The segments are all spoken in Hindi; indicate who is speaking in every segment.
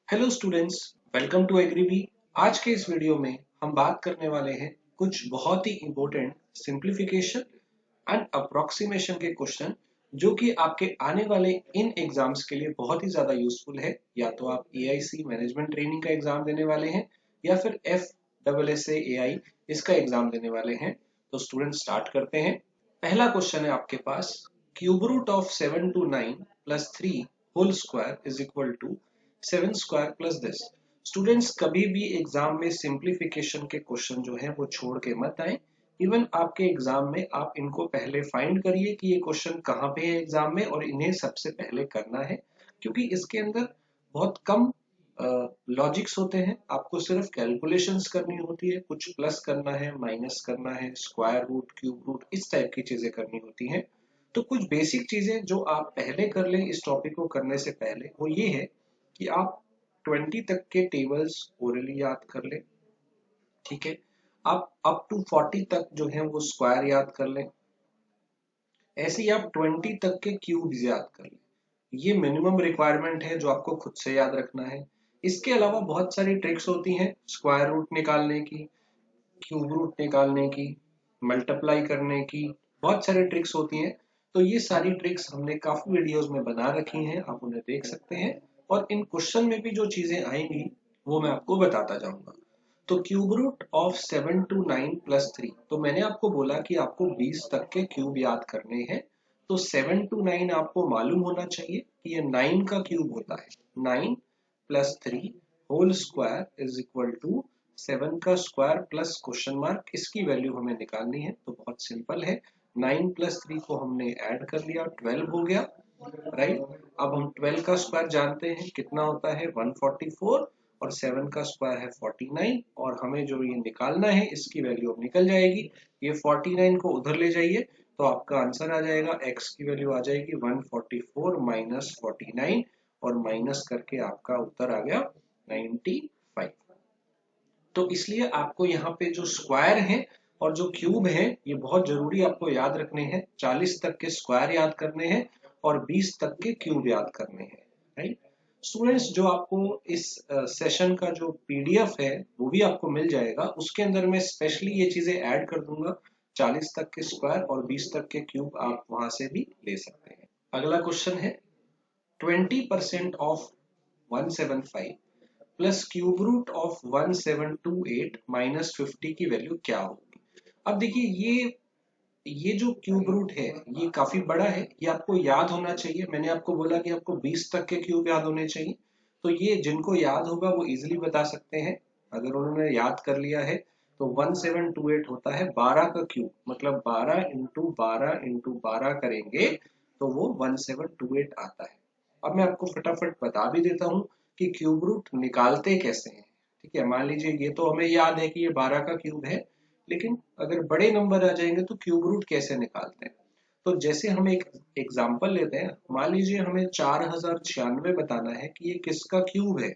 Speaker 1: हेलो स्टूडेंट्स, वेलकम टू एग्रीवी। आज के इस वीडियो में हम बात करने वाले हैं कुछ बहुत ही इम्पोर्टेंट सिंप्लीफिकेशन एंड अप्रोक्सीमेशन के क्वेश्चन जो कि आपके आने वाले इन एग्जाम्स के लिए बहुत ही ज्यादा यूजफुल है। या तो आप एआईसी मैनेजमेंट ट्रेनिंग का एग्जाम देने वाले हैं या फिर FSSA AI इसका एग्जाम देने वाले हैं। तो स्टूडेंट स्टार्ट करते हैं। पहला क्वेश्चन है आपके पास, cube root of 7 to 9 plus 3 whole square is equal to 7 square plus this. Students कभी भी एग्जाम में सिंप्लीफिकेशन के क्वेश्चन जो है वो छोड़ के मत आए। इवन आपके एग्जाम में आप इनको पहले फाइंड करिए कि ये क्वेश्चन कहाँ पे है एग्जाम में और इन्हें सबसे पहले करना है, क्योंकि इसके अंदर बहुत कम लॉजिक्स होते हैं। आपको सिर्फ कैलकुलेशंस करनी होती है, कुछ प्लस करना है, माइनस करना है, स्क्वायर रूट, क्यूब रूट, इस टाइप की चीजें करनी होती हैं। तो कुछ बेसिक चीजें जो आप पहले कर लें इस टॉपिक को करने से पहले, वो ये है कि आप 20 तक के टेबल्स ओरली याद कर लें। ठीक है, आप अप टू 40 तक जो है वो स्क्वायर याद कर लें। ऐसे ही आप 20 तक के क्यूब्स याद कर लें। ये मिनिमम रिक्वायरमेंट है जो आपको खुद से याद रखना है। इसके अलावा बहुत सारी ट्रिक्स होती हैं स्क्वायर रूट निकालने की, क्यूब रूट निकालने की, मल्टीप्लाई करने की, बहुत सारी ट्रिक्स होती हैं। तो ये सारी ट्रिक्स हमने काफी वीडियोस में बना रखी हैं, आप उन्हें देख सकते हैं। और इन क्वेश्चन में भी जो चीजें आएंगी वो मैं आपको बताता जाऊंगा। तो cube root of 7 to 9 plus 3, तो मैंने आपको बोला कि आपको 20 तक के क्यूब याद करने हैं। तो 7 to 9 आपको मालूम होना चाहिए कि ये 9 का क्यूब होता है। 9 plus 3 whole square is equal to 7 का स्क्वायर प्लस क्वेश्चन मार्क, इसकी वैल्यू हमें निकालनी है। तो बहुत सिंपल है, 9 plus 3 को हमने ऐड कर लिया, 12 हो गया, राइट। अब हम 12 का स्क्वायर जानते हैं कितना होता है, 144, और 7 का स्क्वायर है 49, और हमें जो ये निकालना है इसकी वैल्यू अब निकल जाएगी। ये 49 को उधर ले जाइए तो आपका आंसर आ जाएगा, x की वैल्यू आ जाएगी 144 माइनस 49, और माइनस करके आपका उत्तर आ गया 95। तो इसलिए आपको यहाँ पे जो स्क्वायर है और जो क्यूब है ये बहुत जरूरी आपको याद रखने हैं। 40 तक के स्क्वायर याद करने हैं और 20 तक के क्यूब याद करने हैं, राइट। स्टूडेंट्स, जो आपको इस सेशन का जो PDF है वो भी आपको मिल जाएगा। उसके अंदर मैं स्पेशली ये चीजें ऐड कर दूंगा, 40 तक के स्क्वायर और 20 तक के क्यूब आप वहां से भी ले सकते हैं। अगला क्वेश्चन है, 20% of 175 plus cube root of 1728 minus 50 की वैल्यू क्या होगी। अब देखिए, ये जो क्यूब रूट है ये काफी बड़ा है, ये आपको याद होना चाहिए। मैंने आपको बोला कि आपको 20 तक के क्यूब याद होने चाहिए। तो ये जिनको याद होगा वो इजीली बता सकते हैं। अगर उन्होंने याद कर लिया है तो 1728 होता है 12 का क्यूब, मतलब 12 इंटू 12 इंटू 12 करेंगे तो वो 1728 आता है। अब मैं आपको फटाफट बता भी देता हूँ कि क्यूब रूट निकालते कैसे हैं। ठीक है, मान लीजिए ये तो हमें याद है कि ये 12 का क्यूब है, लेकिन अगर बड़े नंबर आ जाएंगे तो क्यूब रूट कैसे निकालते हैं। तो जैसे हम एक एग्जांपल लेते हैं, मान लीजिए हमें 4096 बताना है कि ये किसका क्यूब है।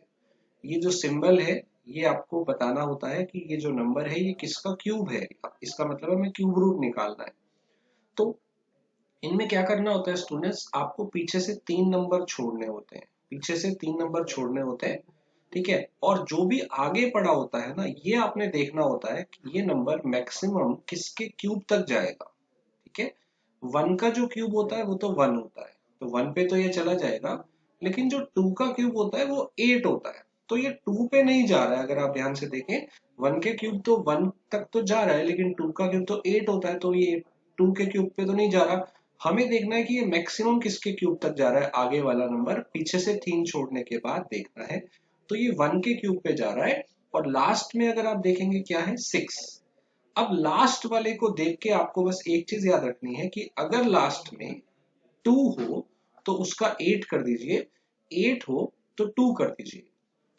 Speaker 1: ये जो सिंबल है ये आपको बताना होता है कि ये जो नंबर है ये किसका क्यूब है, इसका मतलब हमें क्यूब रूट निकालना है। तो इनमें क्या करना होता है स्टूडेंट्स, आपको पीछे से 3 नंबर छोड़ने होते हैं, पीछे से 3 नंबर छोड़ने होते हैं। ठीक है, और जो भी आगे पड़ा होता है ना, ये आपने देखना होता है कि ये नंबर मैक्सिमम किसके क्यूब तक जाएगा। ठीक है, 1 का जो क्यूब होता है वो तो 1 होता है, तो 1 पे तो ये चला जाएगा। लेकिन जो 2 का क्यूब होता है वो 8 होता है, तो ये 2 पे नहीं जा रहा है। अगर आप ध्यान से देखें, 1 के क्यूब तो 1 तक तो जा रहा है, लेकिन 2 का क्यूब तो 8 होता है, तो ये 2 के क्यूब पे तो नहीं जा रहा। हमें देखना है कि ये मैक्सिमम किसके क्यूब तक जा रहा है, आगे वाला नंबर पीछे से 3 छोड़ने के बाद देखना है। तो ये 1 के क्यूब पे जा रहा है, और लास्ट में अगर आप देखेंगे क्या है, 6। अब लास्ट वाले को देख के आपको बस एक चीज याद रखनी है कि अगर लास्ट में 2 हो तो उसका 8 कर दीजिए, 8 हो तो 2 कर दीजिए,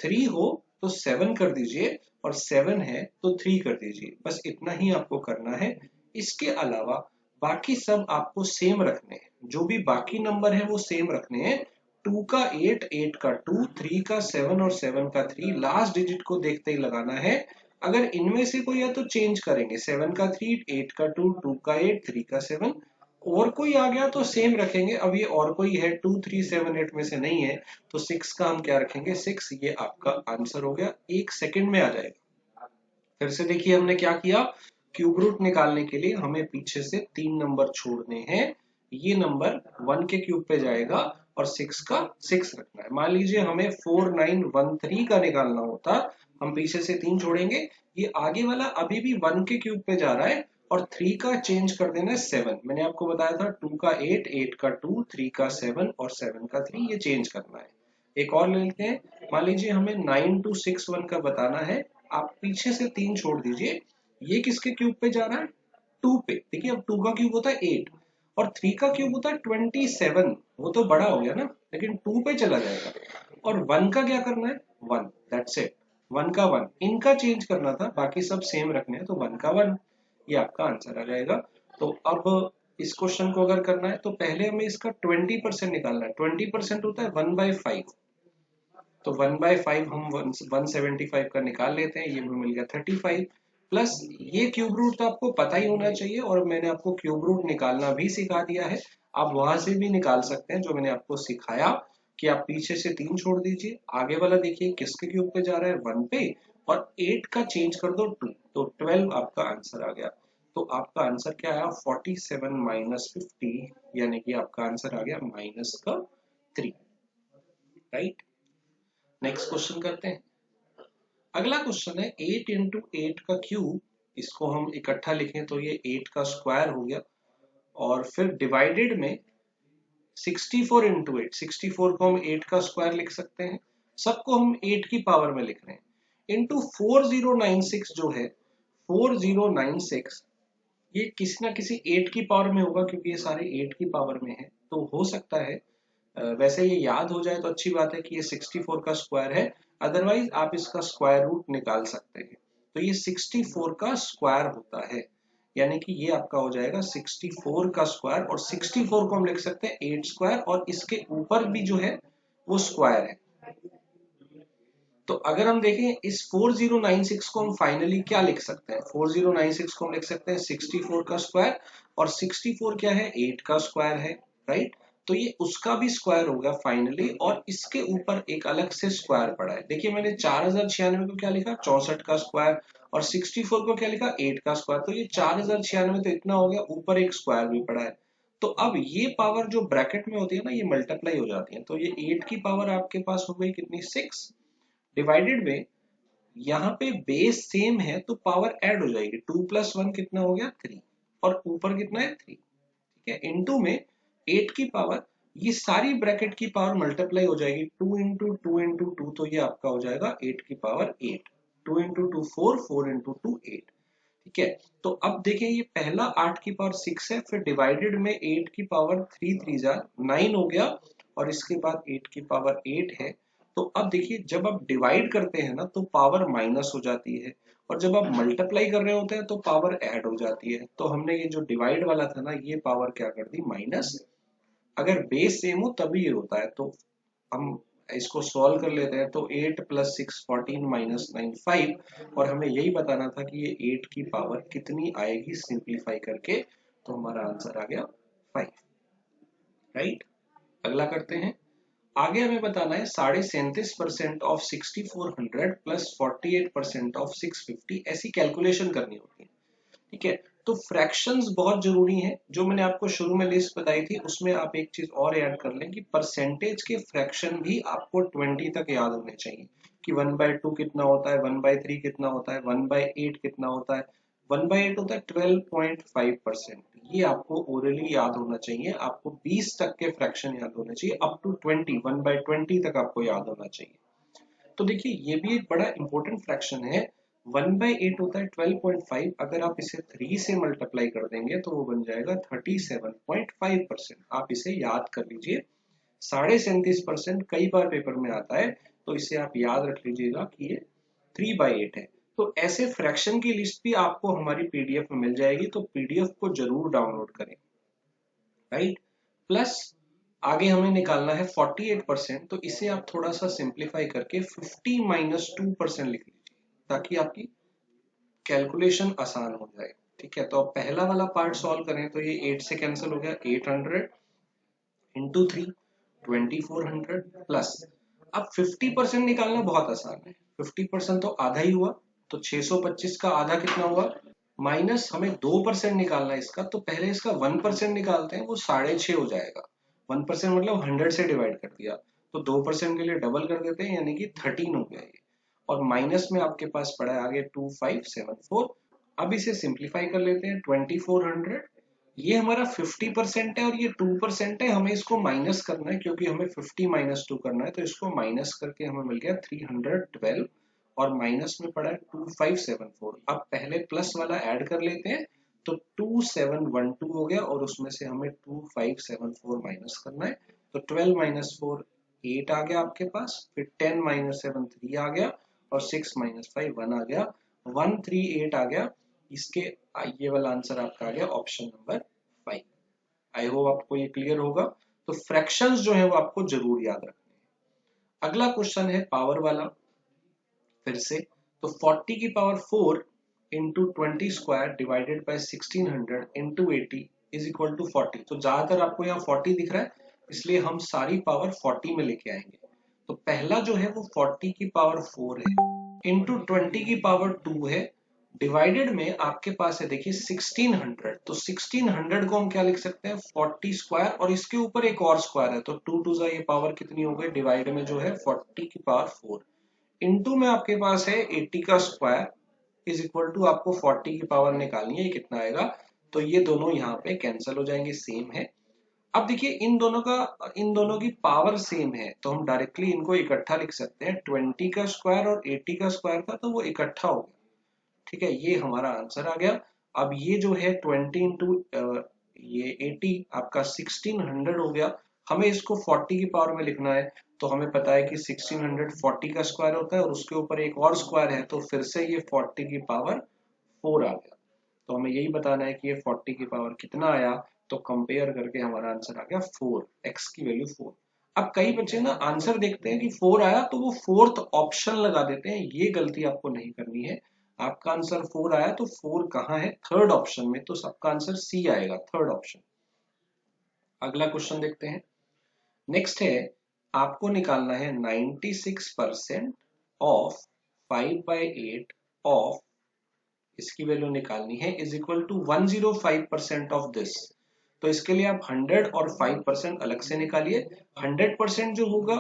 Speaker 1: 3 हो तो 7 कर दीजिए, और 7 है तो 3 कर दीजिए। बस इतना ही आपको करना है। इसके अलावा बाकी सब आपको सेम रखने हैं, जो भी बाकी नंबर है वो सेम रखने हैं। 2 का 8, 8 का 2, 3 का 7 और 7 का 3, लास्ट डिजिट को देखते ही लगाना है। अगर इनमें से कोई या तो चेंज करेंगे, 7 का 3, 8 का 2, 2 का 8, 3 का 7, और कोई आ गया तो सेम रखेंगे। अब ये और कोई है 2 3 7 8 में से नहीं है, तो 6 का हम क्या रखेंगे 6। ये आपका आंसर हो गया, 1 सेकंड में आ जाएगा। फिर से देखिए हमने क्या किया, क्यूब रूट निकालने के लिए हमें पीछे से 3 नंबर छोड़ने हैं। ये नंबर 1 के क्यूब पे जाएगा और 6 का 6 रखना है। मान लीजिए हमें 4913 का निकालना होता, हम पीछे से 3 छोड़ेंगे, ये आगे वाला अभी भी 1 के क्यूब पे जा रहा है और 3 का चेंज कर देना है 7। मैंने आपको बताया था 2 का 8, 8 का 2, 3 का 7 और 7 का 3, ये चेंज करना है। एक और ले लेते हैं, मान लीजिए हमें 9261 का बताना है। आप पीछे से 3 छोड़ दीजिए, ये किसके क्यूब पे जा रहा है 2 पे। देखिए अब 2 का क्यूब होता है 8 और 3 का क्यूब होता है 27, वो तो बड़ा हो गया ना, लेकिन 2 पे चला जाएगा। और 1 का क्या करना है 1, दैट्स इट। 1 का 1, इनका चेंज करना था, बाकी सब सेम रखने हैं, तो 1 का 1, ये आपका आंसर आ जाएगा। तो अब इस क्वेश्चन को अगर करना है तो पहले हमें इसका 20% निकालना है। 20% होता है 1/5, तो 1/5 हम 175 का निकाल लेते हैं, ये भी मिल गया 35 प्लस ये क्यूब रूट तो आपको पता ही होना चाहिए और मैंने आपको क्यूब रूट निकालना भी सिखा दिया है। आप वहां से भी निकाल सकते हैं जो मैंने आपको सिखाया, कि आप पीछे से 3 छोड़ दीजिए, आगे वाला देखिए किसके क्यूब पे जा रहा है 1 पे, और 8 का चेंज कर दो 2, तो 12 आपका आंसर आ गया। तो आपका आंसर क्या आया 47 माइनस 50, यानी कि आपका आंसर आ गया -3, राइट। नेक्स्ट क्वेश्चन करते हैं। अगला क्वेश्चन है 8 इंटू 8 का क्यूब, इसको हम इकट्ठा लिखें तो ये 8 का स्क्वायर हो गया, और फिर डिवाइडेड में 64 इंटू 8, 64 को हम 8 का स्क्वायर लिख सकते हैं, सबको हम 8 की पावर में लिख रहे हैं, इंटू 4096 जो है 4096, ये किसी ना किसी 8 की पावर में होगा क्योंकि ये सारे 8 की पावर में है। तो हो सकता है वैसे ये याद हो जाए तो अच्छी बात है कि ये 64 का स्क्वायर है, अदरवाइज आप इसका स्क्वायर रूट निकाल सकते हैं। तो ये 64 का स्क्वायर होता है, यानी कि ये आपका हो जाएगा 64 का स्क्वायर, और 64 को हम लिख सकते हैं 8 स्क्वायर, और इसके ऊपर भी जो है वो स्क्वायर है। तो अगर हम देखें इस 4096 को हम फाइनली क्या लिख सकते हैं, 4096 को हम लिख सकते हैं 64 का स्क्वायर, और 64 क्या है 8 का स्क्वायर है, राइट। तो ये उसका भी स्क्वायर हो गया फाइनली, और इसके ऊपर एक अलग से स्क्वायर पड़ा है। देखिए मैंने 4096 को क्या लिखा 64 का स्क्वायर, और 64 को क्या लिखा 8 का स्क्वायर, तो ये 4096 तो इतना हो गया, ऊपर एक स्क्वायर भी पड़ा है। तो अब ये पावर जो ब्रैकेट में होती है ना, ये मल्टीप्लाई हो जाती है, तो ये 8 की पावर आपके पास हो गई कितनी 6, डिवाइडेड में यहाँ पे बेस सेम है तो पावर ऐड हो जाएगी, 2 + 1 कितना हो गया 3, और ऊपर कितना है 3, ठीक है। इनटू में 8 की पावर, ये सारी ब्रैकेट की पावर मल्टीप्लाई हो जाएगी, 2 इंटू 2 इंटू 2, तो ये आपका हो जाएगा 8 की पावर 8, 2 इंटू 2 4, 4 इंटू 2 8, ठीक है। तो अब देखें ये पहला 8 की पावर 6 है, फिर डिवाइडेड में 8 की पावर 3 3 जा 9 हो गया, और इसके बाद 8 की पावर 8 है। तो अब देखिए जब आप डिवाइड करते हैं ना तो पावर माइनस हो जाती है, और जब आप मल्टीप्लाई कर रहे होते हैं तो पावर ऐड हो जाती है। तो हमने ये जो डिवाइड वाला था ना, ये पावर क्या कर दी माइनस, अगर बेस सेम हो तभी ये होता है। तो हम इसको सॉल्व कर लेते हैं, तो 8 + 6 14 - 9 5, और हमें यही बताना था कि ये 8 की पावर कितनी आएगी सिंप्लीफाई करके, तो हमारा आंसर आ गया 5, राइट। अगला करते हैं। आगे हमें बताना है 37.5% ऑफ 6400 प्लस 48% ऑफ 650, ऐसी कैलकुलेशन करनी होती है, ठीक है। तो फ्रैक्शंस बहुत जरूरी हैं, जो मैंने आपको शुरू में लिस्ट बताई थी उसमें आप एक चीज और ऐड कर लें कि परसेंटेज के फ्रैक्शन भी आपको 20 तक याद होने चाहिए, कि 1/2 कितना होता है, 1/3 कितना होता है, 1/8 कितना होता है। 1/8 होता है 12.5%, ये आपको ओरली याद होना चाहिए। आपको 20 तक के फ्रैक्शन याद होने चाहिए, अप टू 20, 1/20 तक आपको याद होना चाहिए। तो देखिए ये भी एक बड़ा इंपॉर्टेंट फ्रैक्शन है। 1/8 होता है 12.5, अगर आप इसे 3 से मल्टीप्लाई कर देंगे तो वो बन जाएगा 37.5%। आप इसे याद कर लीजिए, 37.5% कई बार पेपर में आता है, तो इसे आप याद रख लीजिएगा कि ये 3/8 है। तो ऐसे फ्रैक्शन की लिस्ट भी आपको हमारी पीडीएफ में मिल जाएगी, तो पीडीएफ को जरूर डाउनलोड करें, राइट। प्लस आगे हमें निकालना है 48%, तो इसे आप थोड़ा सा सिंप्लीफाई करके 50 - 2% लिख लीजिए, ताकि आपकी कैलकुलेशन आसान हो जाए, ठीक है, तो अब पहला वाला पार्ट सॉल्व करें तो ये 8 से कैंसिल हो गया, 800 इंटू 3 2400 प्लस, अब 50% निकालना बहुत आसान है। 50% तो आधा ही हुआ, तो 625 का आधा कितना हुआ, माइनस हमें 2% निकालना है इसका, तो पहले इसका 1% निकालते हैं, वो 6.5 हो जाएगा। 1% मतलब 100 से डिवाइड कर दिया, तो 2% के लिए डबल कर देते हैं, यानी कि 13 हो गया ये। और माइनस में आपके पास पड़ा है आगे 2574। अब इसे सिंप्लीफाई कर लेते हैं, 2400, ये हमारा 50% है और ये 2% है, हमें इसको माइनस करना है क्योंकि हमें 50 माइनस 2 करना है, तो इसको माइनस करके हमें मिल गया 312 और माइनस में पड़ा है 2574। अब पहले प्लस वाला ऐड कर लेते हैं, तो 2712 हो गया और उसमें से हमें 2574 माइनस करना है, तो 12 माइनस 4 8 आ गया आपके पास, फिर 10 माइनस 7 3 आ गया और 6 माइनस 5 1 आ गया, 138 आ गया। इसके ये वाला आंसर आपका आ गया ऑप्शन नंबर 5। आई होप आपको ये क्लियर होगा। तो फ्रैक्शंस जो है वो आपको जरूर याद रखने हैं। अगला क्वेश्चन है पावर वाला, फिर से, तो 40 की power 4 into 20 square divided by 1600 into 80 is equal to 40। तो ज्यादातर आपको यहाँ 40 दिख रहा है, इसलिए हम सारी पावर 40 में लेके आएंगे। तो पहला जो है वो 40 की पावर 4 है, इंटू 20 की पावर 2 है, डिवाइडेड में आपके पास है देखिए 1600, तो 1600 को हम क्या लिख सकते हैं 40 स्क्वायर और इसके ऊपर एक और स्क्वायर है, तो 2 टू ये पावर कितनी हो गई, डिवाइड में जो है 40 की पावर 4 इंटू में आपके पास है 80 का स्क्वायर इज इक्वल टू आपको 40 की पावर निकालनी है, ये कितना आएगा, तो ये दोनों यहाँ पे कैंसिल हो जाएंगे, सेम है। अब देखिए इन दोनों की पावर सेम है, तो हम डायरेक्टली इनको इकट्ठा लिख सकते हैं, 20 का स्क्वायर और 80 का स्क्वायर था तो वो इकट्ठा हो गया। ठीक है, ये हमारा आंसर आ गया। अब ये जो है 20 इंटू ये 80 आपका 1600 हो गया, हमें इसको 40 की पावर में लिखना है, तो हमें पता है कि 1600 40 का स्क्वायर होता है और उसके ऊपर एक और स्क्वायर है, तो फिर से ये 40 की पावर 4 आ गया। तो हमें यही बताना है कि ये 40 की पावर कितना आया, तो कंपेयर करके हमारा आंसर आ गया 4, x की वैल्यू 4। अब कई बच्चे ना आंसर देखते हैं कि 4 आया तो वो फोर्थ ऑप्शन लगा देते हैं, ये गलती आपको नहीं करनी है। आपका आंसर 4 आया तो 4 कहाँ है, थर्ड ऑप्शन में, तो सबका आंसर सी आएगा, थर्ड ऑप्शन। अगला क्वेश्चन देखते हैं। नेक्स्ट है, आपको निकालना है 96% ऑफ 5/8 ऑफ, इसकी वैल्यू निकालनी है, is equal to 105% of this. तो इसके लिए आप 100 और 5% अलग से निकालिए। 100% जो होगा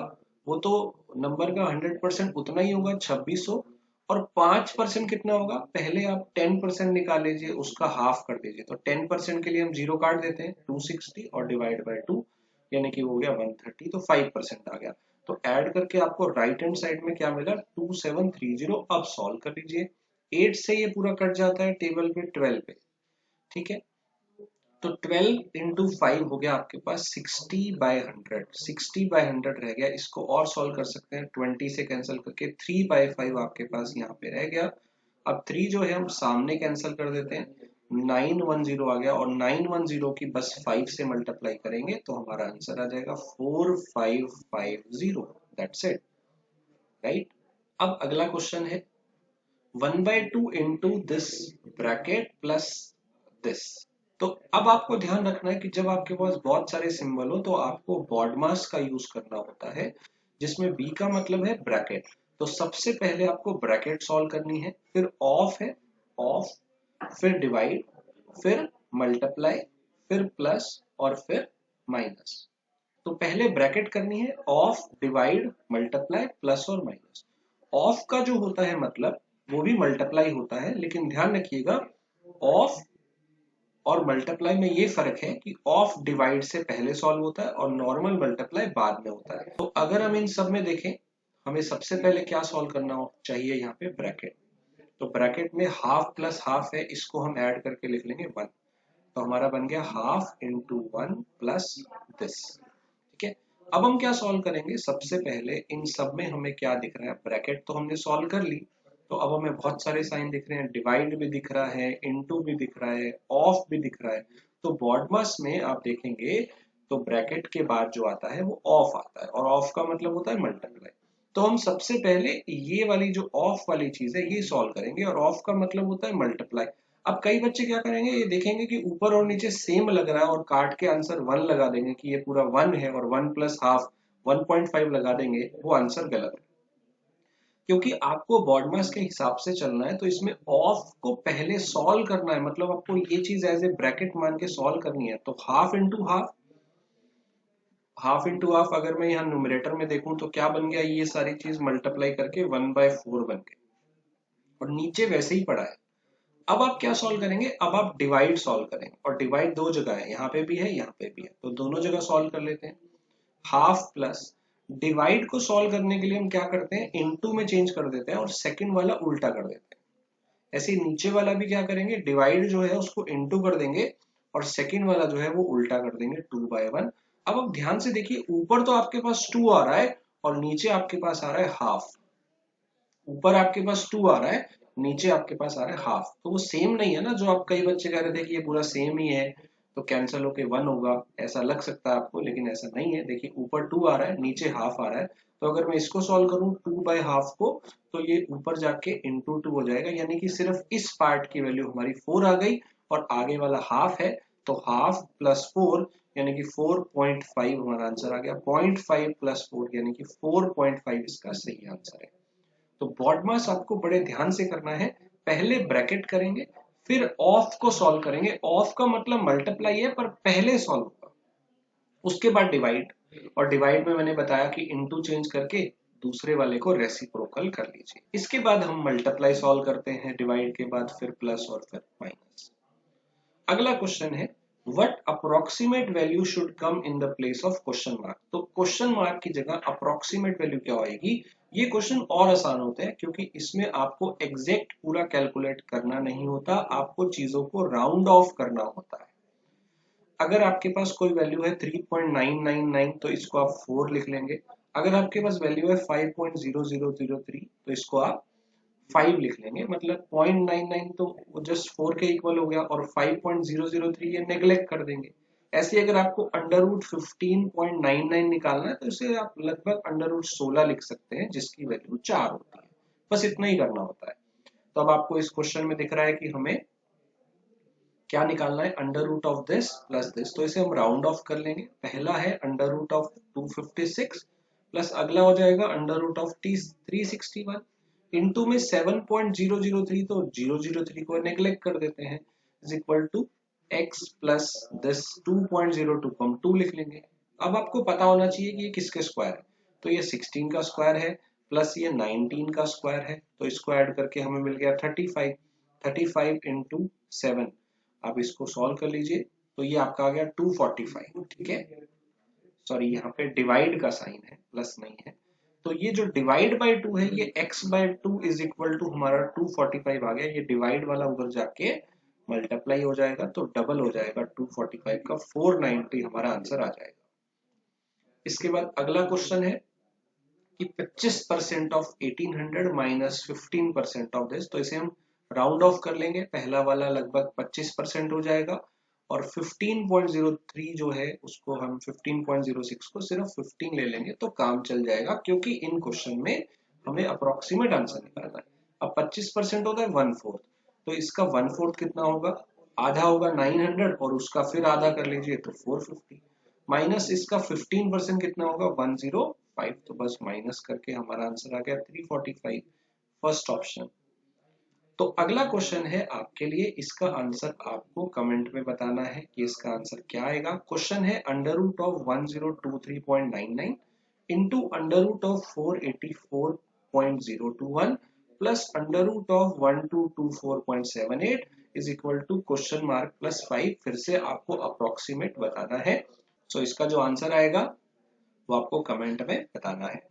Speaker 1: वो तो नंबर का 100% उतना ही होगा 2600, और 5% कितना होगा, पहले आप 10% निकाल लीजिए, उसका हाफ कर दीजिए, तो 10% के लिए हम जीरो काट देते हैं, 260 और डिवाइड बाय 2 यानी कि हो गया 130, तो 5% आ गया। तो ऐड करके आपको राइट हैंड साइड में क्या मिला, 2730। अब सॉल्व कर लीजिए, 8 से ये पूरा कट जाता है टेबल पे 12 पे, ठीक है, तो 12 इंटू 5 हो गया आपके पास 60/100, 60/100 रह गया, इसको और सॉल्व कर सकते हैं, 20 से कैंसिल करके 3/5 आपके पास यहाँ पे रह गया। अब 3 जो है हम सामने कैंसिल कर देते हैं, 910 आ गया, और 910 की बस 5 से मल्टीप्लाई करेंगे तो हमारा आंसर आ जाएगा 4550, दैट्स इट, राइट। अब अगला क्वेश्चन है 1/2 into this bracket plus this. तो अब आपको ध्यान रखना है कि जब आपके पास बहुत सारे सिंबल हो तो आपको बॉडमास का यूज करना होता है, जिसमें बी का मतलब है ब्रैकेट। तो सबसे पहले आपको ब्रैकेट सॉल्व करनी है, फिर ऑफ है, ऑफ, फिर डिवाइड, फिर मल्टीप्लाई, फिर प्लस और फिर माइनस। तो पहले ब्रैकेट करनी है, ऑफ डिवाइड मल्टीप्लाई प्लस और माइनस। ऑफ का जो होता है मतलब वो भी मल्टीप्लाई होता है, लेकिन ध्यान रखिएगा ऑफ और मल्टीप्लाई में ये फर्क है कि ऑफ डिवाइड से पहले सॉल्व होता है और नॉर्मल मल्टीप्लाई बाद में होता है। तो अगर हम इन सब में देखें, हमें सबसे पहले क्या सॉल्व करना चाहिए, यहाँ पे ब्रैकेट। तो ब्रैकेट में हाफ प्लस हाफ है, इसको हम ऐड करके लिख लेंगे 1, तो हमारा बन गया हाफ इंटू 1 प्लस दिस, ठीक है। अब हम क्या सॉल्व करेंगे, सबसे पहले इन सब में हमें क्या दिख रहा है, ब्रैकेट तो हमने सॉल्व कर ली, तो अब हमें बहुत सारे साइन दिख रहे हैं, डिवाइड भी दिख रहा है, इनटू भी दिख रहा है, ऑफ भी दिख रहा है। तो बॉडमास में आप देखेंगे तो ब्रैकेट के बाद जो आता है वो ऑफ आता है, और ऑफ का मतलब होता है मल्टीप्लाई। तो हम सबसे पहले ये वाली जो ऑफ वाली चीज है ये सॉल्व करेंगे, और ऑफ का मतलब होता है मल्टीप्लाई। अब कई बच्चे क्या करेंगे, ये देखेंगे कि ऊपर और नीचे सेम लग रहा है और काट के आंसर 1 लगा देंगे कि ये पूरा 1 है, और 1 प्लस हाफ 1.5 लगा देंगे, वो आंसर गलत है। क्योंकि आपको बॉडमास के हिसाब से चलना है, तो इसमें ऑफ को पहले सॉल्व करना है, मतलब आपको ये चीज एज ए ब्रैकेट मान के सॉल्व करनी है। तो half into half, half into half, अगर मैं यहाँ न्यूमरेटर में देखूं तो क्या बन गया, ये सारी चीज मल्टीप्लाई करके 1/4 बन गई, और नीचे वैसे ही पड़ा है। अब आप क्या सॉल्व करेंगे, अब आप डिवाइड सॉल्व करेंगे, और डिवाइड दो जगह है, यहाँ पे भी है यहाँ पे भी है, तो दोनों जगह सॉल्व कर लेते हैं। हाफ प्लस, डिवाइड को सॉल्व करने के लिए हम क्या करते हैं, इनटू में चेंज कर देते हैं और सेकंड वाला उल्टा कर देते हैं। ऐसे ही नीचे वाला भी क्या करेंगे, डिवाइड जो है उसको इनटू कर देंगे और सेकंड वाला जो है वो उल्टा कर देंगे 2/1। अब आप ध्यान से देखिए, ऊपर तो आपके पास 2 आ रहा है और नीचे आपके पास आ रहा है हाफ। ऊपर आपके पास 2 आ रहा है, नीचे आपके पास आ रहा है हाफ, तो वो सेम नहीं है ना। जो आप कई बच्चे कह रहे थे कि ये पूरा सेम ही है तो कैंसिल होके 1 होगा, ऐसा लग सकता है आपको, लेकिन ऐसा नहीं है। देखिए ऊपर 2 आ रहा है, नीचे हाफ आ रहा है, तो अगर मैं इसको सॉल्व करूं 2/2 को, तो ये ऊपर जाके इंटू 2 हो जाएगा, यानी कि सिर्फ इस पार्ट की वैल्यू हमारी 4 आ गई और आगे वाला हाफ है, तो हाफ प्लस 4 यानी कि 4.5 हमारा आंसर आ गया। 0.5 प्लस 4 यानी कि 4.5 इसका सही आंसर है। तो बॉडमास आपको बड़े ध्यान से करना है, पहले ब्रैकेट करेंगे फिर ऑफ को सॉल्व करेंगे। ऑफ का मतलब मल्टीप्लाई है पर पहले सॉल्व होगा, उसके बाद डिवाइड, और डिवाइड में मैंने बताया कि इनटू चेंज करके दूसरे वाले को रेसिप्रोकल कर लीजिए। इसके बाद हम मल्टीप्लाई सॉल्व करते हैं, डिवाइड के बाद फिर प्लस और फिर माइनस। अगला क्वेश्चन है, what approximate value should come in the place of question mark. तो क्वेश्चन मार्क की जगह अप्रोक्सीमेट वैल्यू क्या आएगी। ये क्वेश्चन और आसान होते हैं क्योंकि इसमें आपको एग्जैक्ट पूरा कैलकुलेट करना नहीं होता, आपको चीजों को राउंड ऑफ करना होता है। अगर आपके पास कोई वैल्यू है 3.999 तो इसको आप 4 लिख लेंगे। अगर आपके पास वैल्यू है 5.0003 तो इसको आप 5 लिख लेंगे, मतलब 0.99 तो जस्ट 4 के इक्वल हो गया, और 5.003 ये नेग्लेक्ट कर देंगे। ऐसे अगर आपको अंडर रूट 15.99 निकालना है तो इसे आप लगभग अंडर रूट 16 लिख सकते हैं, जिसकी वैल्यू 4 होती है। बस इतना ही करना होता है। तो अब आपको इस क्वेश्चन में दिख रहा है कि हमें क्या निकालना है, under root of this plus this, तो इसे हम राउंड ऑफ कर लेंगे। पहला है अंडर रूट ऑफ 256 प्लस अगला हो जाएगा अंडर रूट ऑफ 361 इनटू में 7.003, तो 003 को नेग्लेक्ट कर देते हैं, is equal to x plus this 2.02 को हम 2 लिख लेंगे। अब आपको पता होना चाहिए कि ये किसके स्क्वायर है, तो ये 16 का स्क्वायर है प्लस ये 19 का स्क्वायर है, तो इसको ऐड करके हमें मिल गया 35। 35 इंटू 7, आप इसको सॉल्व कर लीजिए, तो ये आपका आ गया 245। ठीक है, सॉरी यहाँ पे डिवाइड का साइन है, प्लस नहीं है, तो ये जो डिवाइड बाय 2 है ये x/2 इज इक्वल टू हमारा 245 आ गया। ये डिवाइड वाला उधर जाके मल्टीप्लाई हो जाएगा तो डबल हो जाएगा, 245 का 490 हमारा आंसर आ जाएगा। इसके बाद अगला क्वेश्चन है कि 25% ऑफ 1800 माइनस 15% ऑफ दिस, तो इसे हम राउंड ऑफ कर लेंगे। पहला वाला लगभग 25% हो जाएगा और 15.03 जो है उसको हम 15.06 को सिर्फ 15 ले लेंगे तो काम चल जाएगा, क्योंकि इन क्वेश्चन में हमें अप्रोक्सीमेट आंसर निकालना है। अब 25% होता है 1/4, तो इसका 1/4 कितना होगा, आधा होगा 900 और उसका फिर आधा कर लीजिए तो 450, माइनस इसका 15% कितना होगा 105, तो बस माइनस करके हमारा आंसर आ गया 345, फर्स्ट ऑप्शन। तो अगला क्वेश्चन है आपके लिए, इसका आंसर आपको कमेंट में बताना है कि इसका आंसर क्या आएगा। क्वेश्चन है under root of 1023.99 into under root of 484.021 plus under root of 1224.78 is equal to question mark plus 5। फिर से आपको अप्रोक्सीमेट बताना है, सो इसका जो आंसर आएगा वो आपको कमेंट में बताना है।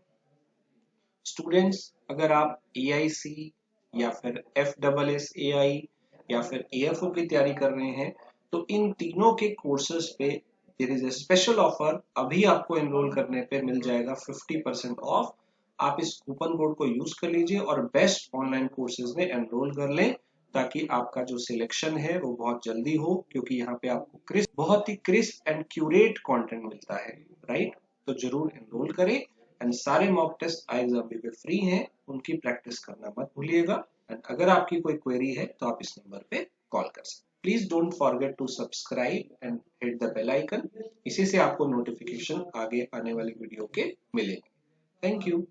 Speaker 1: स्टूडेंट्स, अगर आप AIC या फिर FSSAI या फिर AFO की तैयारी कर रहे हैं तो इन तीनों के कोर्सेज पे there is a special offer. अभी आपको एनरोल करने पे मिल जाएगा 50% ऑफ। आप इस कूपन कोड को यूज कर लीजिए और बेस्ट ऑनलाइन कोर्सेज में एनरोल कर लें, ताकि आपका जो सिलेक्शन है वो बहुत जल्दी हो, क्योंकि यहाँ पे आपको बहुत ही क्रिस्प एंड क्यूरेट कंटेंट मिलता है, राइट। तो जरूर एनरोल करें एंड सारे मॉक टेस्ट अभी पे फ्री हैं, उनकी प्रैक्टिस करना मत भूलिएगा। एंड अगर आपकी कोई क्वेरी है तो आप इस नंबर पे कॉल कर सकते हैं। Please don't forget to subscribe and hit the bell icon. इसी से आपको नोटिफिकेशन आगे आने वाली वीडियो के मिलेंगे। Thank you.